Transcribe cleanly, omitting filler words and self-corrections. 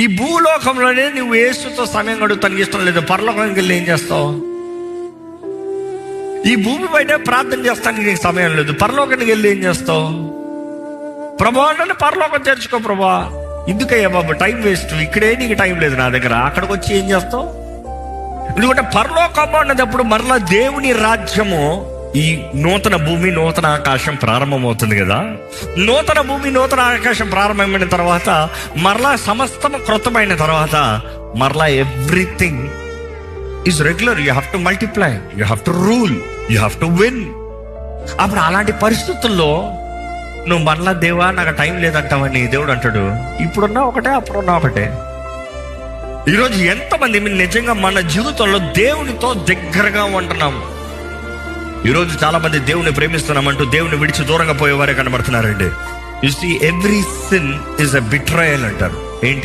ఈ భూలోకంలోనే నువ్వు యేసుతో సమయం గడుపుతానికి ఇష్టం లేదు, పరలోకానికి వెళ్ళి ఏం చేస్తావు? ఈ భూమి బయట ప్రార్థన చేస్తానికి నీకు సమయం లేదు, పరలోకానికి వెళ్ళి ఏం చేస్తావు? ప్రభా అంటే పరలోకం తెరుచుకో ప్రభా. ఎందుకయ్యా బాబు టైం వేస్ట్, ఇక్కడే నీకు టైం లేదు నా దగ్గర, అక్కడికి వచ్చి ఏం చేస్తావు? ఎందుకంటే పరలోకము అన్నదప్పుడు మరలా దేవుని రాజ్యము, ఈ నూతన భూమి నూతన ఆకాశం ప్రారంభమవుతుంది కదా. నూతన భూమి నూతన ఆకాశం ప్రారంభమైన తర్వాత మరలా సమస్తం కృతమైన తర్వాత మరలా everything is regular. You have to multiply, you have to rule, you have to win. అప్పుడు అలాంటి పరిస్థితుల్లో నువ్వు మరలా దేవా నాకు టైం లేదంటావని దేవుడు అంటాడు, ఇప్పుడున్నా ఒకటే అప్పుడున్నా ఒకటే. ఈరోజు ఎంతమంది నిజంగా మన జీవితంలో దేవునితో దగ్గరగా ఉంటున్నాము? ఈరోజు చాలా మంది దేవుని ప్రేమిస్తున్నామంటూ దేవుని విడిచి దూరంగా పోయేవారే కనబడుతున్నారండి. You see every sin is a betrayal అంటారు. ఏంటి?